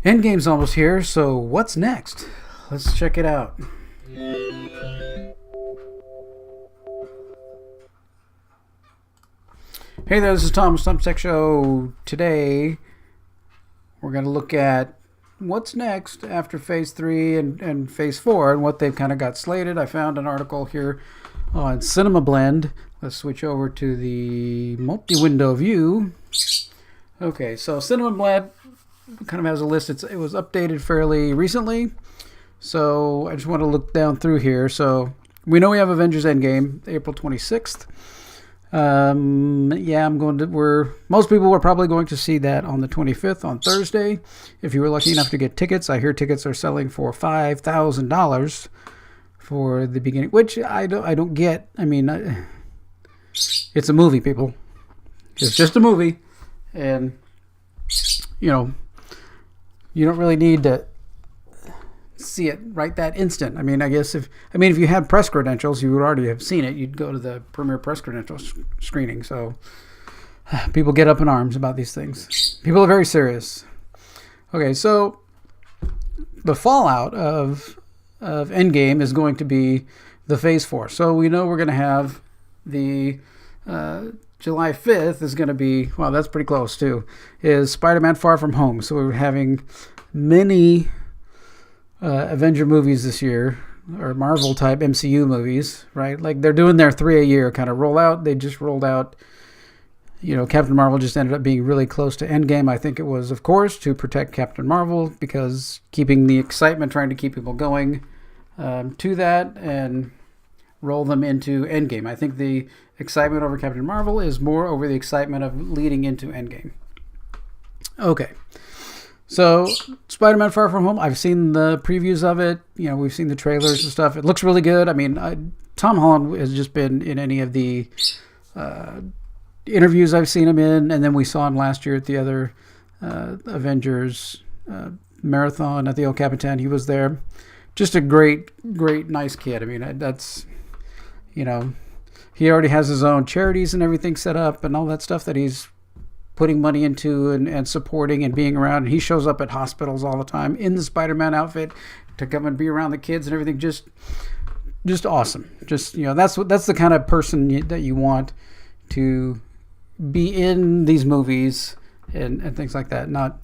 Endgame's almost here, so what's next? Let's check it out. Hey there, this is Tom, Thumbstick Show. Today, we're going to look at what's next after Phase 3 and Phase 4 and what they've kind of got slated. I found an article here on Cinema Blend. Let's switch over to the multi-window view. Okay, so Cinema Blend kind of has a list. It was updated fairly recently, so I just want to look down through here. So we know we have Avengers Endgame, April 26th. Most people were probably going to see that on the 25th on Thursday. If you were lucky enough to get tickets, I hear tickets are selling for $5,000 for the beginning, which I don't get. I mean, it's a movie, people. It's just a movie, and you don't really need to see it right that instant. I mean, if you had press credentials, you would already have seen it. You'd go to the premiere press credentials screening. So people get up in arms about these things. People are very serious. Okay, so the fallout of Endgame is going to be the Phase 4. So we know we're going to have the July 5th is going to be, well, that's pretty close too, is Spider-Man Far From Home. So we're having many Avenger movies this year, or Marvel type MCU movies, right? Like they're doing their 3 a year kind of rollout. They just rolled out, Captain Marvel just ended up being really close to Endgame. I think it was, of course, to protect Captain Marvel, because keeping the excitement, trying to keep people going to that and roll them into Endgame. I think the excitement over Captain Marvel is more over the excitement of leading into Endgame. Okay. So, Spider-Man Far From Home, I've seen the previews of it. We've seen the trailers and stuff. It looks really good. I mean, Tom Holland has just been in any of the interviews I've seen him in, and then we saw him last year at the other Avengers marathon at the El Capitan. He was there. Just a great, nice kid. I mean, that's, he already has his own charities and everything set up and all that stuff that he's putting money into and supporting and being around. And he shows up at hospitals all the time in the Spider-Man outfit to come and be around the kids and everything. Just awesome. Just, that's the kind of person that you want to be in these movies and things like that. Not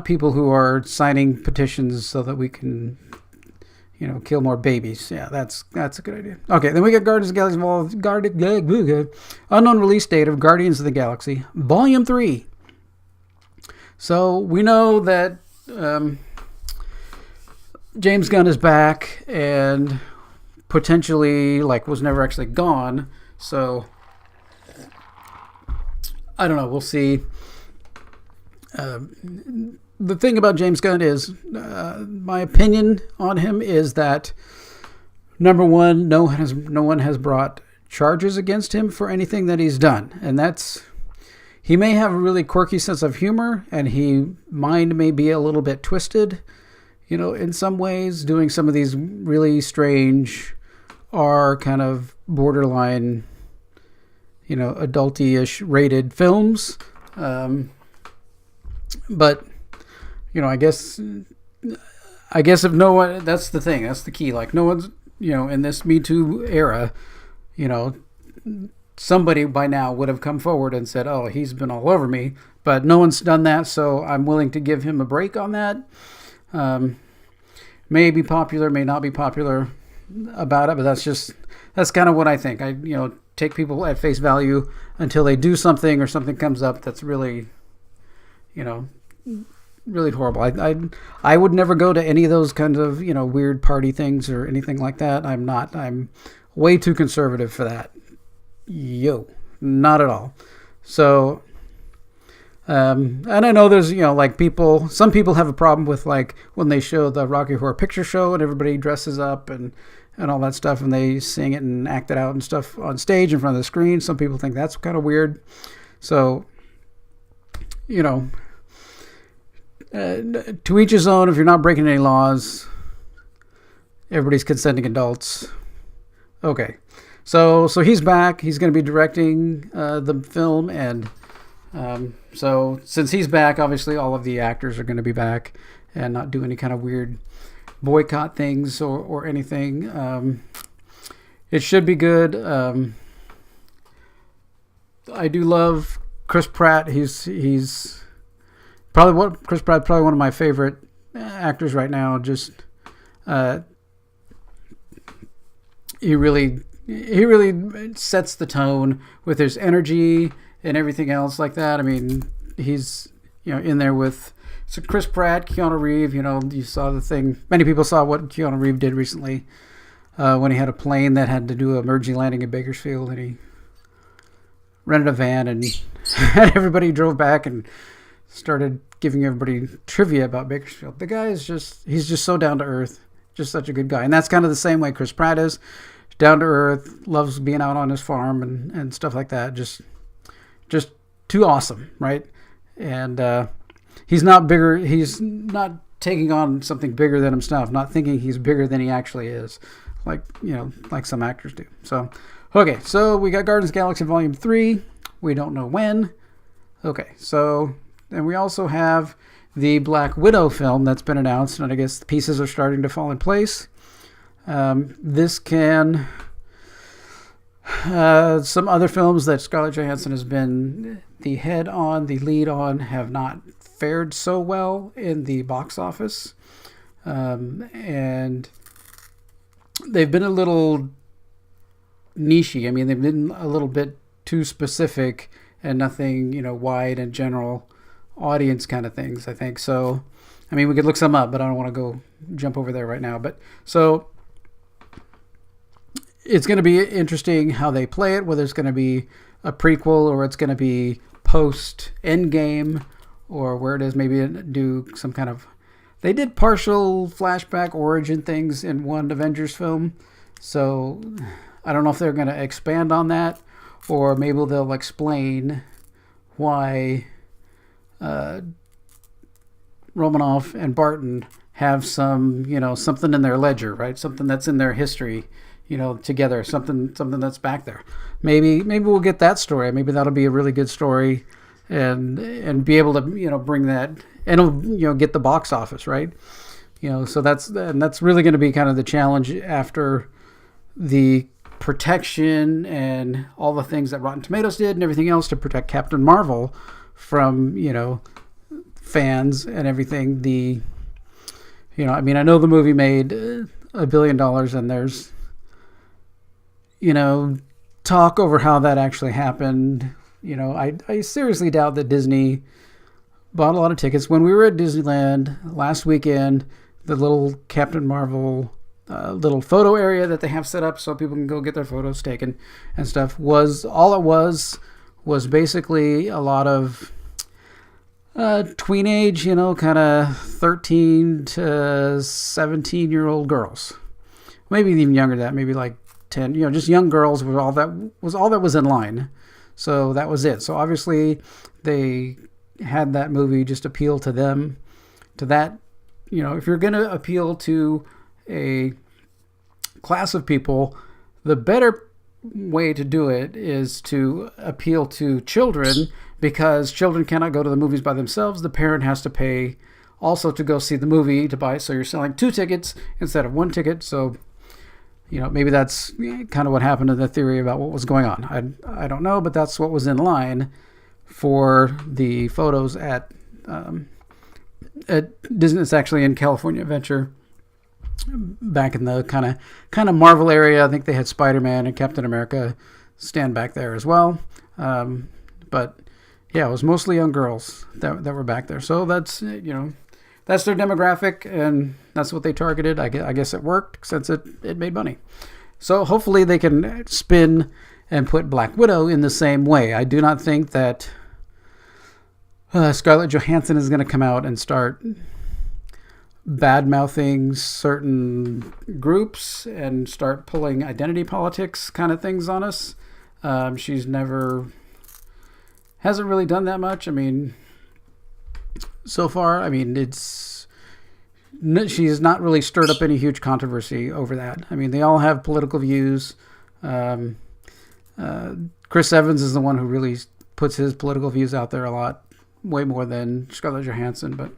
people who are signing petitions so that we can, kill more babies. Yeah, that's a good idea. Okay, then we got Guardians of the Galaxy unknown release date of Guardians of the Galaxy Volume 3. So we know that James Gunn is back and potentially was never actually gone. So I don't know. We'll see. The thing about James Gunn is, my opinion on him is that, number one, no one has brought charges against him for anything that he's done. And he may have a really quirky sense of humor, and mind may be a little bit twisted, in some ways, doing some of these really strange or kind of borderline, adulty-ish rated films. But I guess if no one, that's the thing, that's the key. No one's, in this Me Too era, somebody by now would have come forward and said, oh, he's been all over me, but no one's done that. So I'm willing to give him a break on that. May be popular, may not be popular about it, but that's kind of what I think. I, take people at face value until they do something or something comes up that's really, really horrible. I would never go to any of those kinds of, weird party things or anything like that. I'm way too conservative for that. Not at all. So, and I know there's, some people have a problem with when they show the Rocky Horror Picture Show and everybody dresses up and all that stuff and they sing it and act it out and stuff on stage in front of the screen. Some people think that's kind of weird. So, to each his own. If you're not breaking any laws, everybody's consenting adults. Okay, so he's back. He's going to be directing the film, and So since he's back, obviously all of the actors are going to be back and not do any kind of weird boycott things or anything. It should be good. I do love Chris Pratt. He's probably Chris Pratt, probably one of my favorite actors right now. Just he really sets the tone with his energy and everything else like that. I mean, he's in there with Chris Pratt, Keanu Reeves. You saw the thing. Many people saw what Keanu Reeves did recently when he had a plane that had to do an emergency landing in Bakersfield, and he rented a van and had everybody drove back and started giving everybody trivia about Bakersfield. The guy is he's just so down to earth, just such a good guy. And that's kind of the same way Chris Pratt is. Down to earth, loves being out on his farm and stuff like that. Just too awesome, right? And he's not bigger. He's not taking on something bigger than himself. Not thinking he's bigger than he actually is, like some actors do. So, okay, so we got Guardians of the Galaxy Volume 3. We don't know when. Okay, so and we also have the Black Widow film that's been announced, and I guess the pieces are starting to fall in place. This can some other films that Scarlett Johansson has been the lead on, have not fared so well in the box office, and they've been a little nichey. I mean, they've been a little bit too specific and nothing wide and general audience kind of things, I think. So I mean, we could look some up, but I don't want to go jump over there right now. But so it's going to be interesting how they play it, whether it's going to be a prequel or it's going to be post Endgame, or where it is, maybe do some kind of... They did partial flashback origin things in one Avengers film, so I don't know if they're going to expand on that, or maybe they'll explain why Romanoff and Barton have some, something in their ledger, right? Something that's in their history, together, something that's back there. Maybe we'll get that story. Maybe that'll be a really good story, and be able to, bring that, and it'll, get the box office, right? So that's really going to be kind of the challenge after the protection and all the things that Rotten Tomatoes did and everything else to protect Captain Marvel from, fans and everything. I know the movie made $1 billion, and there's, talk over how that actually happened. I seriously doubt that Disney bought a lot of tickets. When we were at Disneyland last weekend, the little Captain Marvel little photo area that they have set up so people can go get their photos taken and stuff was basically a lot of tweenage, kind of 13 to 17-year-old girls, maybe even younger than that, maybe like 10, just young girls was all that was in line. So that was it. So obviously they had that movie just appeal to them, to that, if you're going to appeal to a class of people, the better way to do it is to appeal to children, because children cannot go to the movies by themselves. The parent has to pay also to go see the movie to buy. So you're selling 2 tickets instead of 1 ticket. So, maybe that's kind of what happened to the theory about what was going on. I don't know, but that's what was in line for the photos at Disney. It's actually in California Adventure, back in the kind of Marvel area. I think they had SpiderMan and Captain America stand back there as well. But yeah, it was mostly young girls that were back there. So that's that's their demographic, and that's what they targeted. I guess it worked since it made money. So hopefully they can spin and put Black Widow in the same way. I do not think that Scarlett Johansson is going to come out and start bad-mouthing certain groups and start pulling identity politics kind of things on us. She's hasn't really done that much. I mean, so far, she's not really stirred up any huge controversy over that. I mean, they all have political views. Chris Evans is the one who really puts his political views out there a lot, way more than Scarlett Johansson. But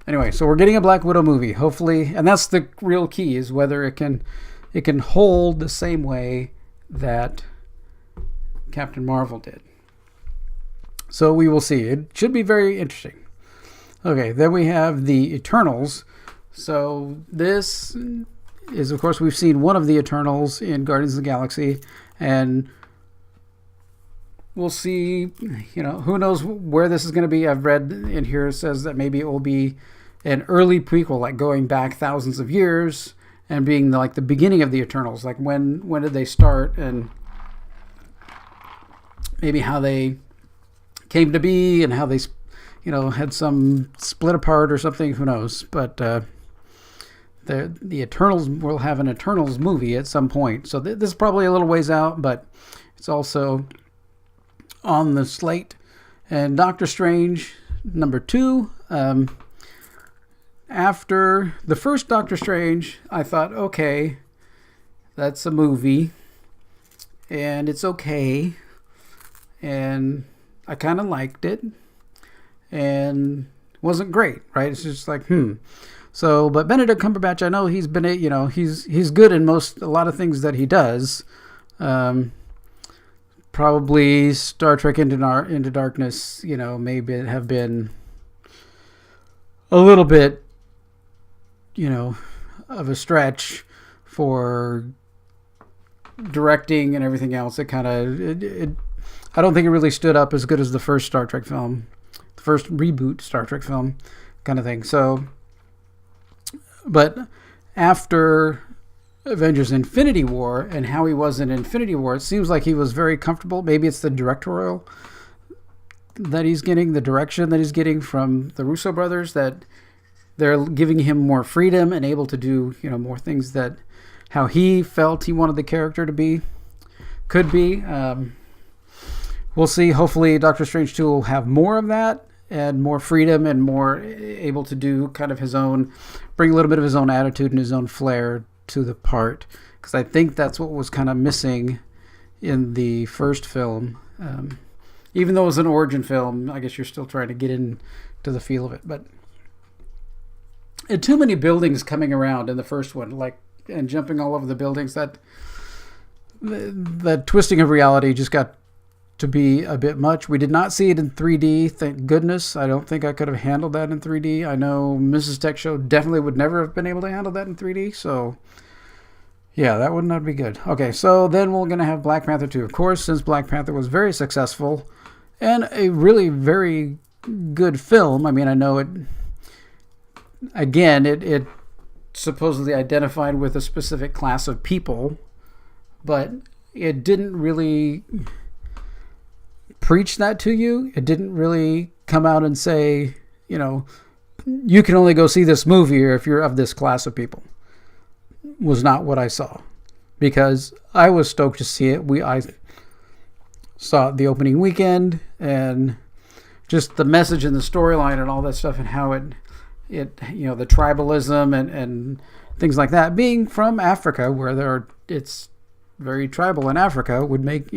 anyway, so we're getting a Black Widow movie, hopefully, and that's the real key, is whether it can hold the same way that Captain Marvel did. So we will see. It should be very interesting. Okay, then we have the Eternals. So this is, of course, we've seen one of the Eternals in Guardians of the Galaxy, and we'll see, who knows where this is going to be. I've read in here, it says that maybe it will be an early prequel, like going back thousands of years and being like the beginning of the Eternals. Like when did they start, and maybe how they came to be and how they, had some split apart or something. Who knows? But the Eternals will have an Eternals movie at some point. So this is probably a little ways out, but it's also on the slate. And Doctor Strange number 2. After the first Doctor Strange, I thought, okay, that's a movie, and it's okay, and I kind of liked it, and it wasn't great, right? It's just like, So, but Benedict Cumberbatch, I know he's been, he's good in a lot of things that he does. Probably Star Trek Into Darkness, maybe have been a little bit, of a stretch for directing and everything else. It kind of, I don't think it really stood up as good as the first Star Trek film, the first reboot Star Trek film kind of thing. So, but after Avengers Infinity War and how he was in Infinity War, it seems like he was very comfortable. Maybe it's the directorial that he's getting, the direction that he's getting from the Russo brothers, that they're giving him more freedom and able to do, more things that how he felt he wanted the character to be, could be. We'll see. Hopefully Doctor Strange 2 will have more of that and more freedom and more able to do kind of his own, bring a little bit of his own attitude and his own flair to the part. Because I think that's what was kind of missing in the first film. Even though it was an origin film, I guess you're still trying to get into the feel of it. But too many buildings coming around in the first one, and jumping all over the buildings. That twisting of reality just got to be a bit much. We did not see it in 3D, thank goodness. I don't think I could have handled that in 3D. I know Mrs. Tech Show definitely would never have been able to handle that in 3D. So, yeah, that would not be good. Okay, so then we're going to have Black Panther 2. Of course, since Black Panther was very successful and a really very good film. I mean, I know it... Again, it supposedly identified with a specific class of people, but it didn't really preach that to you. It didn't really come out and say, you can only go see this movie if you're of this class of people. Was not what I saw, because I was stoked to see it. I saw it the opening weekend, and just the message and the storyline and all that stuff, and how it the tribalism and things like that, being from Africa, where it's very tribal in Africa, would make,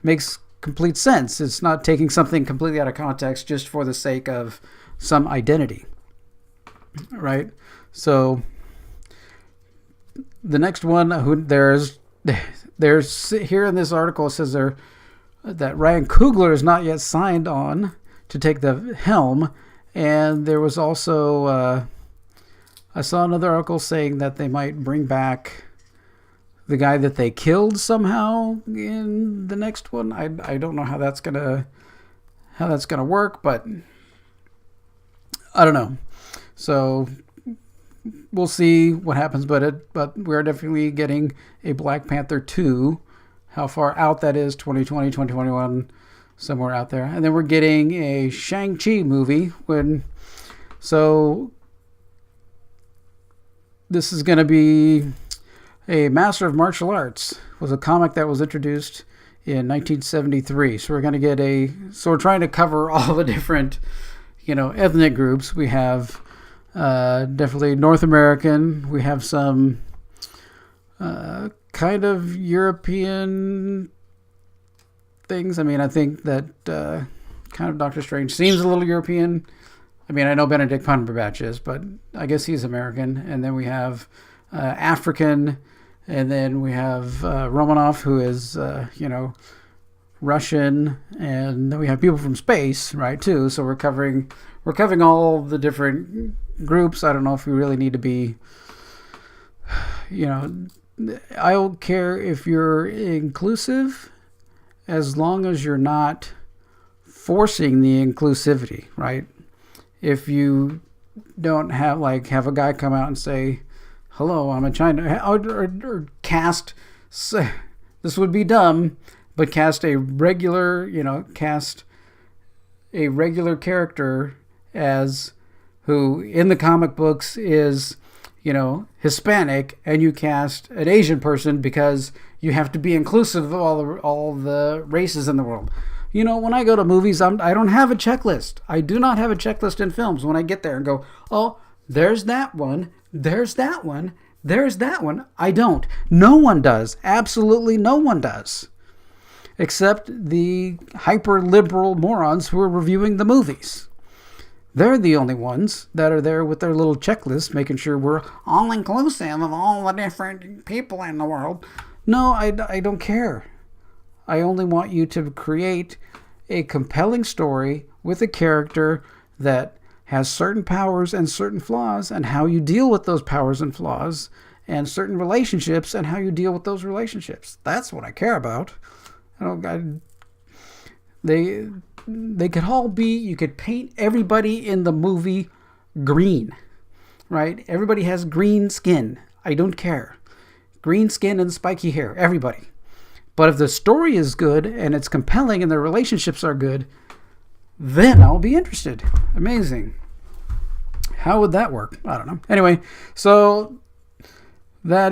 makes complete sense. It's not taking something completely out of context just for the sake of some identity, right? So the next one, there's here in this article, it says that Ryan Coogler is not yet signed on to take the helm. And there was also, I saw another article saying that they might bring back the guy that they killed somehow in the next one. I don't know how that's gonna work, but I don't know. So we'll see what happens. But we're definitely getting a Black Panther 2. How far out that is, 2020, 2021. Somewhere out there. And then we're getting a ShangChi movie. So this is going to be a Master of Martial Arts. It was a comic that was introduced in 1973. So we're going to get so we're trying to cover all the different, ethnic groups. We have definitely North American. We have some kind of European things. I mean, I think that kind of Doctor Strange seems a little European. I mean, I know Benedict Cumberbatch is, but I guess he's American. And then we have African, and then we have Romanoff, who is, Russian, and then we have people from space, right, too. So we're covering all the different groups. I don't know if we really need to be, I don't care if you're inclusive as long as you're not forcing the inclusivity, right? If you don't have a guy come out and say, hello, I'm a China, or cast, this would be dumb, but cast a regular character as who in the comic books is, Hispanic, and you cast an Asian person because you have to be inclusive of all the races in the world. When I go to movies, I don't have a checklist. I do not have a checklist in films when I get there and go, oh, there's that one, there's that one, there's that one. I don't. No one does. Absolutely no one does. Except the hyper-liberal morons who are reviewing the movies. They're the only ones that are there with their little checklist, making sure we're all inclusive of all the different people in the world. No, I don't care. I only want you to create a compelling story with a character that has certain powers and certain flaws, and how you deal with those powers and flaws, and certain relationships and how you deal with those relationships. That's what I care about. They could all be, you could paint everybody in the movie green, right? Everybody has green skin. I don't care. Green skin and spiky hair, everybody. But if the story is good and it's compelling and the relationships are good, then I'll be interested. Amazing. How would that work? I don't know. Anyway, so they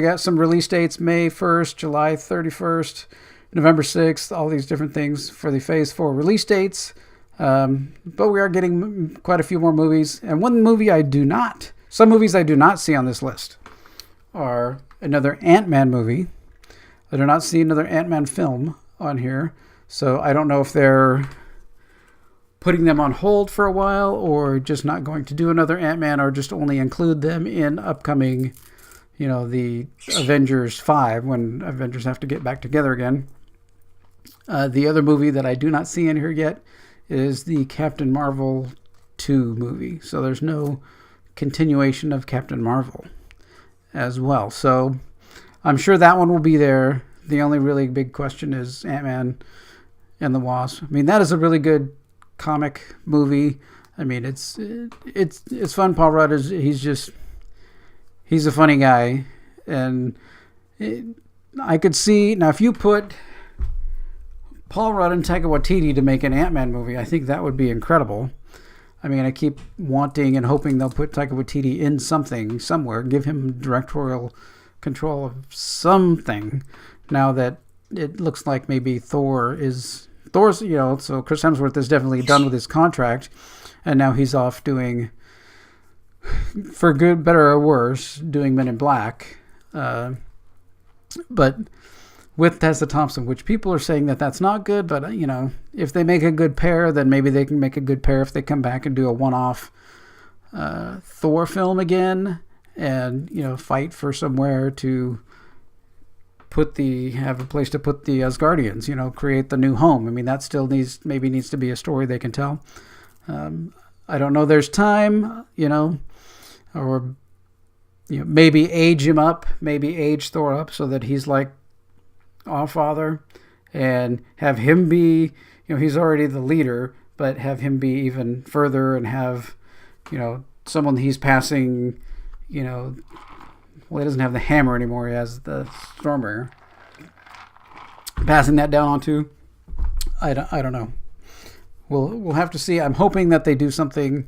got some release dates: May 1st, July 31st, November 6th, all these different things for the Phase 4 release dates. But we are getting quite a few more movies. And some movies I do not see on this list are another Ant-Man movie. I do not see another Ant-Man film on here. So I don't know if they're putting them on hold for a while, or just not going to do another Ant-Man, or just only include them in upcoming, the Avengers 5, when Avengers have to get back together again. The other movie that I do not see in here yet is the Captain Marvel 2 movie. So there's no continuation of Captain Marvel as well. So I'm sure that one will be there. The only really big question is Ant-Man and the Wasp. I mean, that is a really good comic movie. I mean, it's fun. Paul Rudd he's a funny guy, and I could see now if you put Paul Rudd and Taika Waititi to make an Ant-Man movie, I think that would be incredible. I mean, I keep wanting and hoping they'll put Taika Waititi in something somewhere, give him directorial control of something. Now that it looks like maybe Thor's, so Chris Hemsworth is definitely done with his contract, and now he's off doing, for good, better or worse, doing Men in Black. But with Tessa Thompson, which people are saying that that's not good, but if they make a good pair, then maybe they can make a good pair if they come back and do a one-off Thor film again, and fight for somewhere to have a place to put the Asgardians, create the new home. I mean, that still needs to be a story they can tell. I don't know, there's time, or maybe age him up, maybe age Thor up so that he's like our father, and have him be, he's already the leader, but have him be even further, and have, someone he's passing, well, he doesn't have the hammer anymore, he has the Stormbringer, passing that down onto, I don't know. We'll have to see. I'm hoping that they do something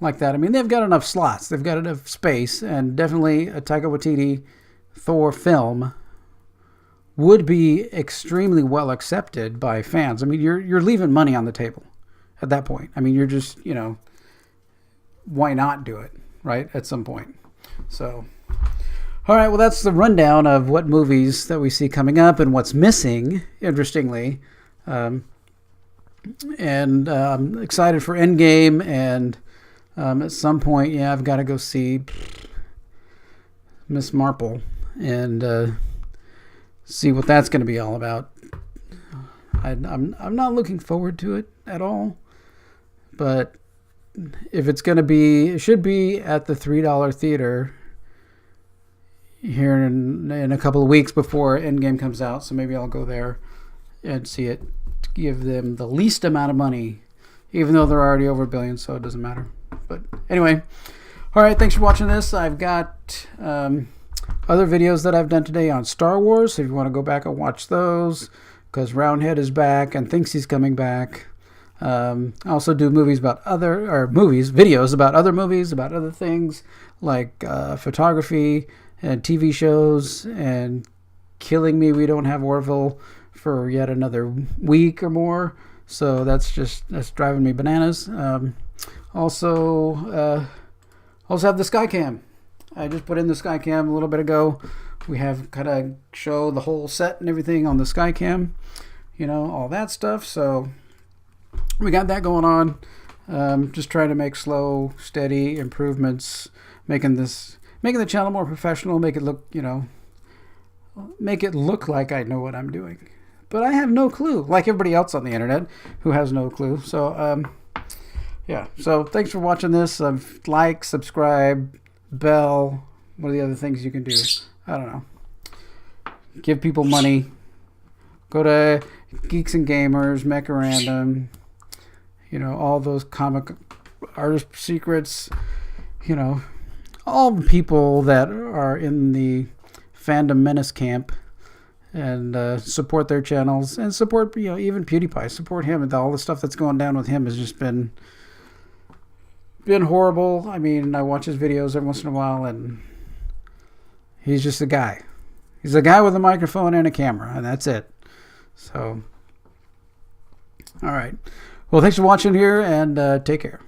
like that. I mean, they've got enough slots, they've got enough space, and definitely a Taika Waititi Thor film would be extremely well accepted by fans. I mean, you're leaving money on the table at that point. I mean, you're just, why not do it, right, at some point? So, All right, well, that's the rundown of what movies that we see coming up and what's missing, interestingly. And I'm excited for Endgame, and at some point, yeah, I've got to go see Miss Marple and see what that's going to be all about. I'm not looking forward to it at all, but if it's going to be, it should be at the $3 theater here in a couple of weeks before Endgame comes out, so maybe I'll go there and see it to give them the least amount of money, even though they're already over $1 billion, so it doesn't matter. But anyway, all right, thanks for watching this. I've got other videos that I've done today on Star Wars, so if you want to go back and watch those, because Roundhead is back and thinks he's coming back. I also do videos about other movies, about other things like photography and TV shows, and killing me we don't have Orville for yet another week or more, so that's driving me bananas. Also have the Skycam. I just put in the Skycam a little bit ago. We have kind of show the whole set and everything on the Skycam, all that stuff. So we got that going on. Just trying to make slow, steady improvements, making the channel more professional, make it look like I know what I'm doing. But I have no clue, like everybody else on the internet who has no clue. So, yeah. So thanks for watching this. Like, subscribe, bell. What are the other things you can do? I don't know. Give people money. Go to Geeks and Gamers, Mecha Random. All those comic artist secrets. All the people that are in the fandom menace camp, and support their channels, and support even PewDiePie. Support him, and all the stuff that's going down with him has just been horrible. I mean, I watch his videos every once in a while, and he's just a guy. He's a guy with a microphone and a camera, and that's it. So, all right. Well, thanks for watching here, and take care.